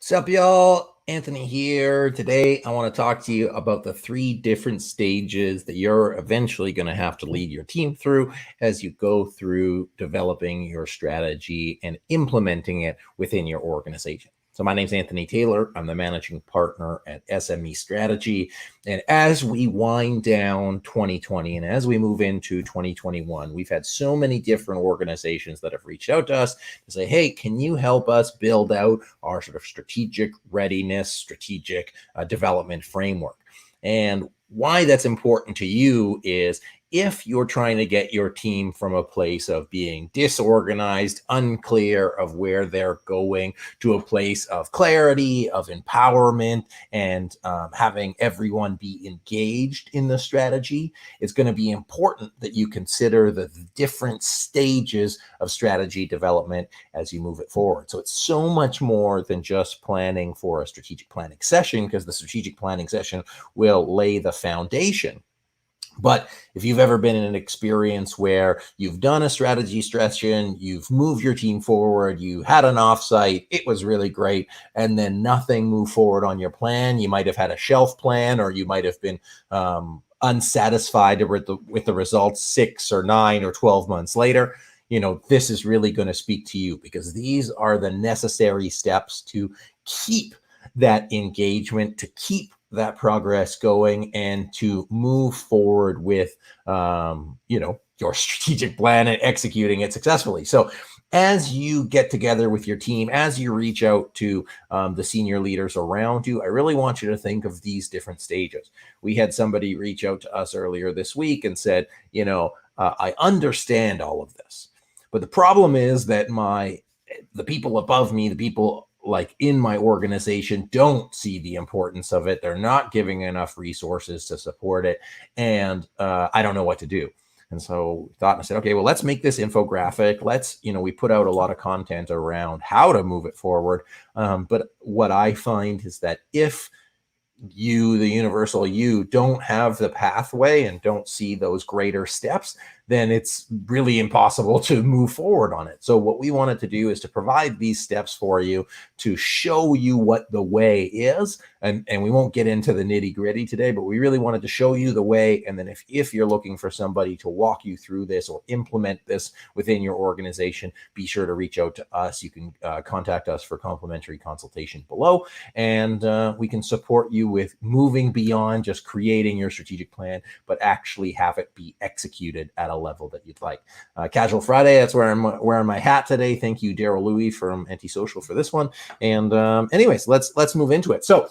What's up, y'all? Anthony here. Today, I want to talk to you about the 3 different stages that you're eventually going to have to lead your team through as you go through developing your strategy and implementing it within your organization. So my name's Anthony Taylor. I'm the managing partner at SME Strategy. And as we wind down 2020 and as we move into 2021, we've had so many different organizations that have reached out to us to say, hey, can you help us build out our sort of strategic readiness, strategic development framework? And why that's important to you is if you're trying to get your team from a place of being disorganized, unclear of where they're going, to a place of clarity, of empowerment, and having everyone be engaged in the strategy, it's going to be important that you consider the different stages of strategy development as you move it forward. So it's so much more than just planning for a strategic planning session, because the strategic planning session will lay the foundation. But if you've ever been in an experience where you've done a strategy session, you've moved your team forward, you had an offsite, it was really great, and then nothing moved forward on your plan, you might have had a shelf plan, or you might have been unsatisfied with the results 6 or 9 or 12 months later, this is really going to speak to you, because these are the necessary steps to keep that engagement, to keep that progress going, and to move forward with your strategic plan and executing it successfully. So as you get together with your team, as you reach out to the senior leaders around you, I really want you to think of these different stages. We had somebody reach out to us earlier this week and said, I understand all of this, but the problem is that the people above me, the people like in my organization, don't see the importance of it. They're not giving enough resources to support it. And I don't know what to do. And so I said, okay, well, let's make this infographic. We put out a lot of content around how to move it forward. But what I find is that if you, the universal you, don't have the pathway and don't see those greater steps, then it's really impossible to move forward on it. So what we wanted to do is to provide these steps for you to show you what the way is. And we won't get into the nitty gritty today, but we really wanted to show you the way. And then if you're looking for somebody to walk you through this or implement this within your organization, be sure to reach out to us. You can contact us for complimentary consultation below, and we can support you with moving beyond just creating your strategic plan, but actually have it be executed at a level that you'd like. Casual Friday, that's where I'm wearing my hat today. Thank you, Daryl Louie from Antisocial, for this one. And anyways, let's move into it. So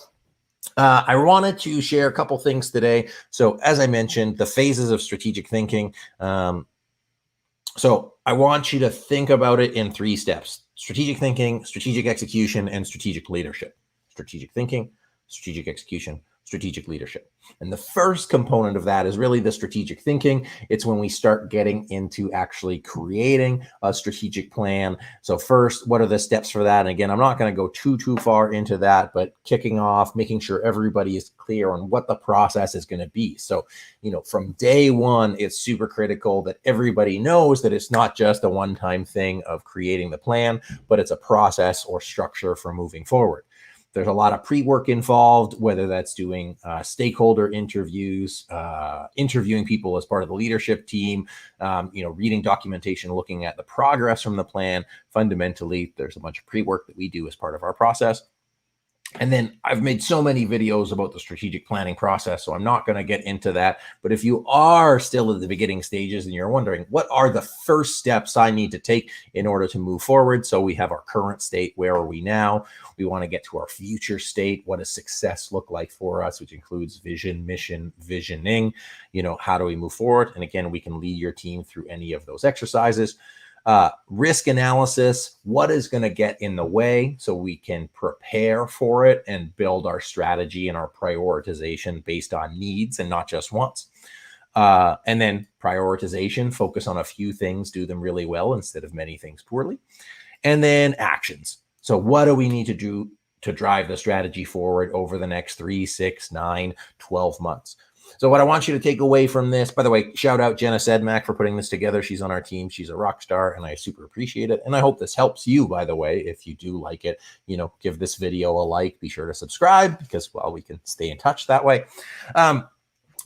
I wanted to share a couple things today. So as I mentioned, the phases of strategic thinking. So I want you to think about it in 3 steps: strategic thinking, strategic execution, and strategic leadership. Strategic thinking, strategic execution, strategic leadership. And the first component of that is really the strategic thinking. It's when we start getting into actually creating a strategic plan. So first, what are the steps for that? And again, I'm not going to go too far into that, but kicking off, making sure everybody is clear on what the process is going to be. So, from day one, it's super critical that everybody knows that it's not just a one-time thing of creating the plan, but it's a process or structure for moving forward. There's a lot of pre-work involved, whether that's doing stakeholder interviews, interviewing people as part of the leadership team, reading documentation, looking at the progress from the plan. Fundamentally, there's a bunch of pre-work that we do as part of our process. And then I've made so many videos about the strategic planning process, so I'm not going to get into that. But if you are still at the beginning stages and you're wondering, what are the first steps I need to take in order to move forward? So we have our current state. Where are we now? We want to get to our future state. What does success look like for us, which includes vision, mission, visioning? How do we move forward? And again, we can lead your team through any of those exercises. Risk analysis, what is going to get in the way so we can prepare for it and build our strategy and our prioritization based on needs and not just wants. And then prioritization, focus on a few things, do them really well instead of many things poorly. And then actions. So what do we need to do to drive the strategy forward over the next 3, 6, 9, 12 months? So what I want you to take away from this, by the way, shout out Jenna Sedmak for putting this together. She's on our team. She's a rock star, and I super appreciate it. And I hope this helps you, by the way. If you do like it, give this video a like. Be sure to subscribe because, well, we can stay in touch that way.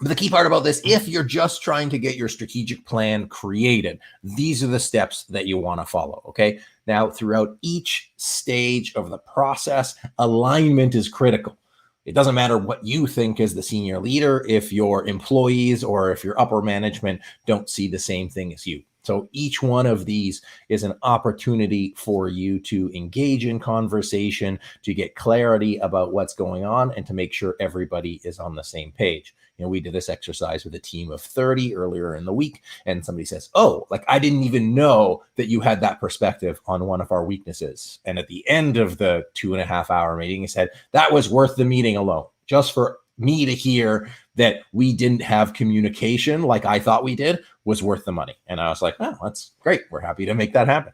But the key part about this, if you're just trying to get your strategic plan created, these are the steps that you want to follow, okay? Now, throughout each stage of the process, alignment is critical. It doesn't matter what you think as the senior leader if your employees or if your upper management don't see the same thing as you. So each one of these is an opportunity for you to engage in conversation, to get clarity about what's going on, and to make sure everybody is on the same page. We did this exercise with a team of 30 earlier in the week, and somebody says, oh, like I didn't even know that you had that perspective on one of our weaknesses. And at the end of the 2.5-hour meeting, he said, that was worth the meeting alone, just for me to hear that we didn't have communication like I thought we did was worth the money. And I was like, oh, that's great. We're happy to make that happen.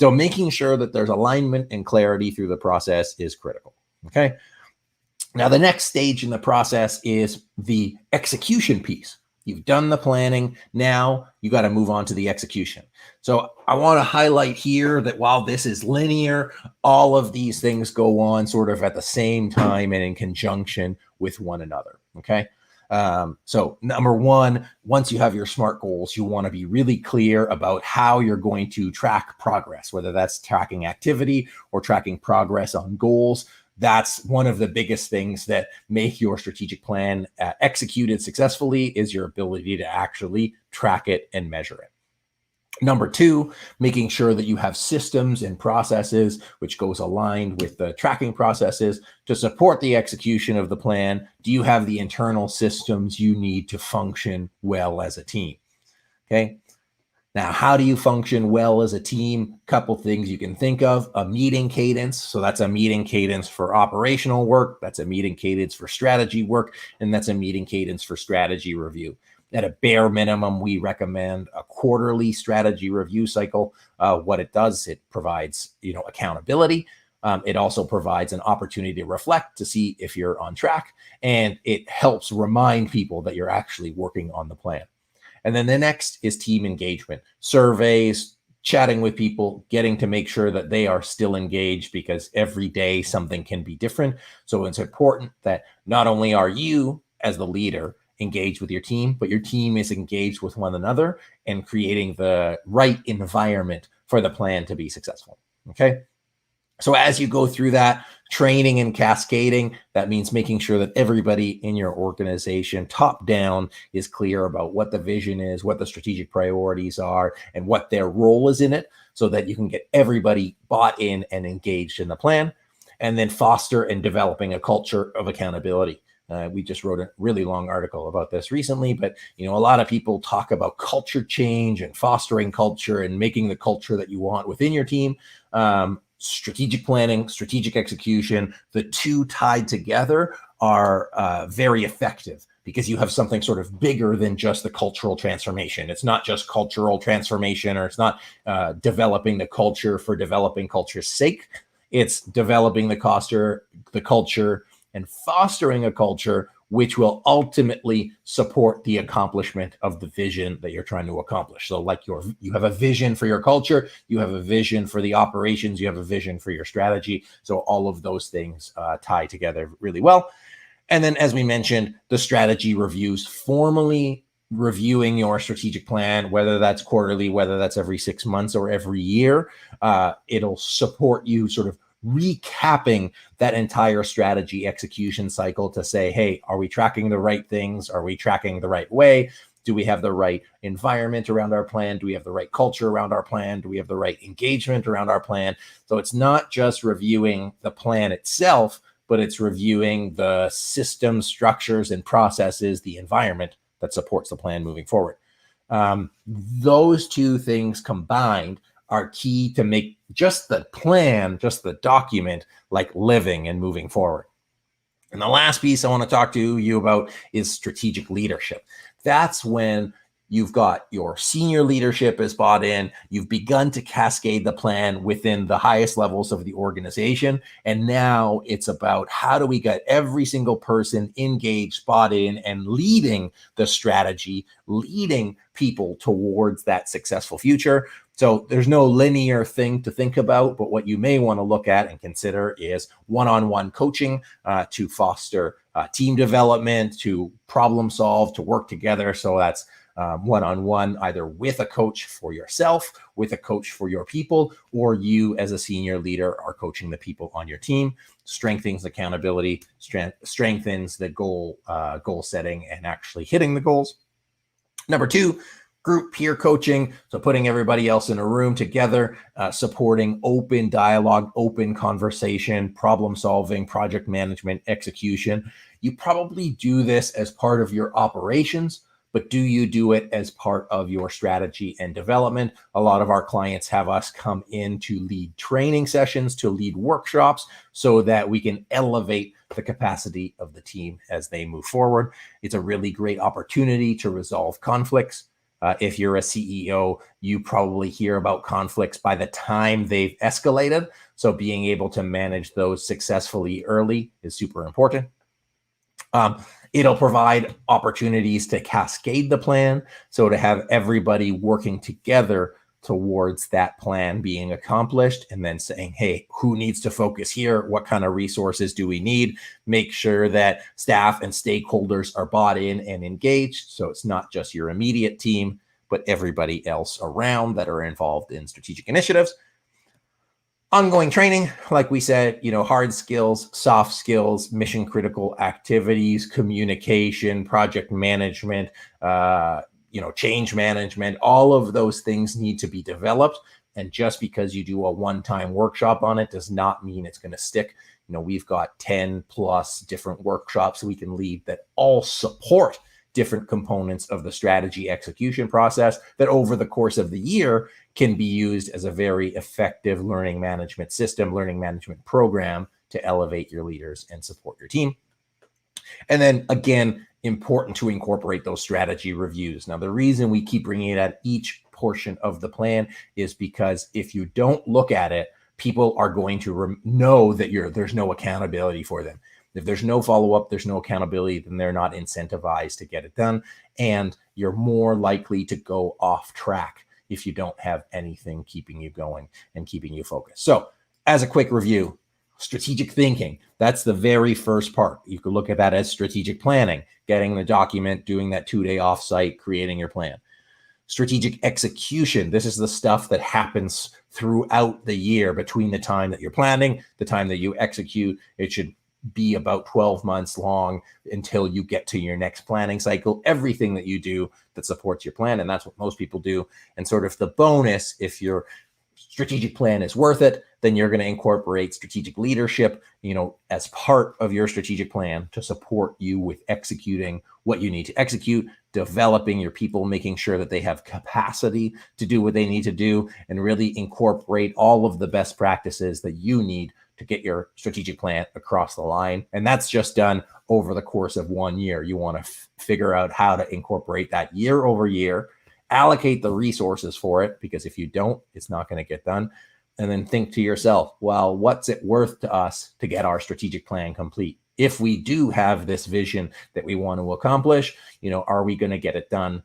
So making sure that there's alignment and clarity through the process is critical. Okay. Now, the next stage in the process is the execution piece. You've done the planning. Now you got to move on to the execution. So I want to highlight here that while this is linear, all of these things go on sort of at the same time and in conjunction with one another. Okay. So number one, once you have your SMART goals, you want to be really clear about how you're going to track progress, whether that's tracking activity or tracking progress on goals. That's one of the biggest things that make your strategic plan executed successfully is your ability to actually track it and measure it. Number two, making sure that you have systems and processes, which goes aligned with the tracking processes to support the execution of the plan. Do you have the internal systems you need to function well as a team? Okay. Now, how do you function well as a team? Couple things you can think of: a meeting cadence. So that's a meeting cadence for operational work. That's a meeting cadence for strategy work. And that's a meeting cadence for strategy review. At a bare minimum, we recommend a quarterly strategy review cycle. What it does, it provides, accountability. It also provides an opportunity to reflect to see if you're on track. And it helps remind people that you're actually working on the plan. And then the next is team engagement, surveys, chatting with people, getting to make sure that they are still engaged, because every day something can be different. So it's important that not only are you as the leader engaged with your team, but your team is engaged with one another and creating the right environment for the plan to be successful. Okay. So as you go through that training and cascading, that means making sure that everybody in your organization, top down, is clear about what the vision is, what the strategic priorities are, and what their role is in it, so that you can get everybody bought in and engaged in the plan. And then foster and developing a culture of accountability. We just wrote a really long article about this recently, but a lot of people talk about culture change and fostering culture and making the culture that you want within your team. Strategic planning, strategic execution, the two tied together are very effective, because you have something sort of bigger than just the cultural transformation. It's not just cultural transformation, or it's not developing the culture for developing culture's sake. It's developing the culture and fostering a culture which will ultimately support the accomplishment of the vision that you're trying to accomplish. So like you have a vision for your culture, you have a vision for the operations, you have a vision for your strategy. So all of those things tie together really well. And then, as we mentioned, the strategy reviews, formally reviewing your strategic plan, whether that's quarterly, whether that's every 6 months or every year. It'll support you sort of recapping that entire strategy execution cycle to say, hey, are we tracking the right things? Are we tracking the right way? Do we have the right environment around our plan? Do we have the right culture around our plan? Do we have the right engagement around our plan? So it's not just reviewing the plan itself, but it's reviewing the system, structures, and processes, the environment that supports the plan moving forward. Those two things combined are key to make just the plan, just the document, like living and moving forward. And the last piece I want to talk to you about is strategic leadership. That's when You've got your senior leadership is bought in. You've begun to cascade the plan within the highest levels of the organization. And now it's about how do we get every single person engaged, bought in, and leading the strategy, leading people towards that successful future. So there's no linear thing to think about, but what you may want to look at and consider is one-on-one coaching to foster team development, to problem solve, to work together. So that's one-on-one, either with a coach for yourself, with a coach for your people, or you as a senior leader are coaching the people on your team. Strengthens accountability, strengthens the goal setting and actually hitting the goals. Number two, group peer coaching. So putting everybody else in a room together, supporting open dialogue, open conversation, problem solving, project management, execution. You probably do this as part of your operations, but do you do it as part of your strategy and development? A lot of our clients have us come in to lead training sessions, to lead workshops, so that we can elevate the capacity of the team as they move forward. It's a really great opportunity to resolve conflicts. If you're a CEO, you probably hear about conflicts by the time they've escalated. So being able to manage those successfully early is super important. It'll provide opportunities to cascade the plan. So to have everybody working together towards that plan being accomplished, and then saying, hey, who needs to focus here? What kind of resources do we need? Make sure that staff and stakeholders are bought in and engaged. So it's not just your immediate team, but everybody else around that are involved in strategic initiatives. Ongoing training, like we said, hard skills, soft skills, mission critical activities, communication, project management, change management, all of those things need to be developed. And just because you do a one-time workshop on it does not mean it's going to stick. We've got 10 plus different workshops we can lead that all support different components of the strategy execution process that over the course of the year can be used as a very effective learning management system, learning management program to elevate your leaders and support your team. And then again, important to incorporate those strategy reviews. Now, the reason we keep bringing it at each portion of the plan is because if you don't look at it, people are going to know that there's no accountability for them. If there's no follow-up, there's no accountability, then they're not incentivized to get it done. And you're more likely to go off track if you don't have anything keeping you going and keeping you focused. So as a quick review, strategic thinking, that's the very first part. You could look at that as strategic planning, getting the document, doing that 2-day offsite, creating your plan. Strategic execution, this is the stuff that happens throughout the year between the time that you're planning, the time that you execute. It should be about 12 months long until you get to your next planning cycle, everything that you do that supports your plan. And that's what most people do. And sort of the bonus, if your strategic plan is worth it, then you're going to incorporate strategic leadership, as part of your strategic plan to support you with executing what you need to execute, developing your people, making sure that they have capacity to do what they need to do, and really incorporate all of the best practices that you need to get your strategic plan across the line. And that's just done over the course of 1 year. You want to figure out how to incorporate that year over year, allocate the resources for it, because if you don't, it's not going to get done. And then think to yourself, well, what's it worth to us to get our strategic plan complete? If we do have this vision that we want to accomplish, are we going to get it done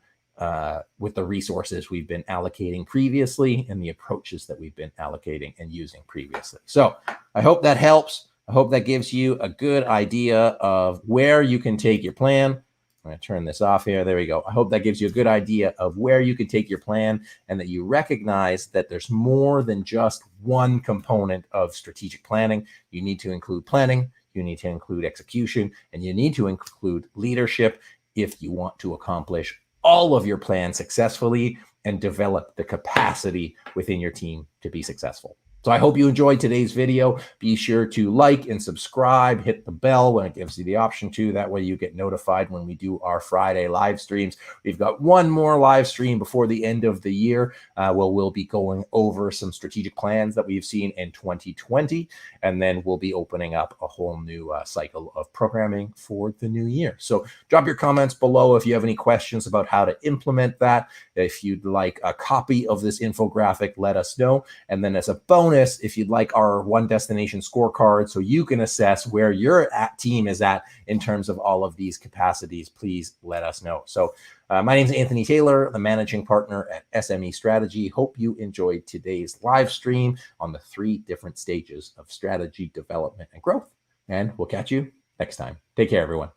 with the resources we've been allocating previously and the approaches that we've been allocating and using previously? So I hope that helps. I hope that gives you a good idea of where you can take your plan. I'm going to turn this off here. There we go. I hope that gives you a good idea of where you can take your plan, and that you recognize that there's more than just one component of strategic planning. You need to include planning, you need to include execution, and you need to include leadership if you want to accomplish all of your plans successfully and develop the capacity within your team to be successful. So I hope you enjoyed today's video. Be sure to like and subscribe, hit the bell when it gives you the option to. That way you get notified when we do our Friday live streams. We've got one more live stream before the end of the year. We'll be going over some strategic plans that we've seen in 2020, and then we'll be opening up a whole new cycle of programming for the new year. So drop your comments below if you have any questions about how to implement that. If you'd like a copy of this infographic, let us know. And then as a bonus, if you'd like our one destination scorecard so you can assess where your team is at in terms of all of these capacities, please let us know. So my name is Anthony Taylor, the managing partner at SME Strategy. Hope you enjoyed today's live stream on the 3 different stages of strategy development and growth. And we'll catch you next time. Take care, everyone.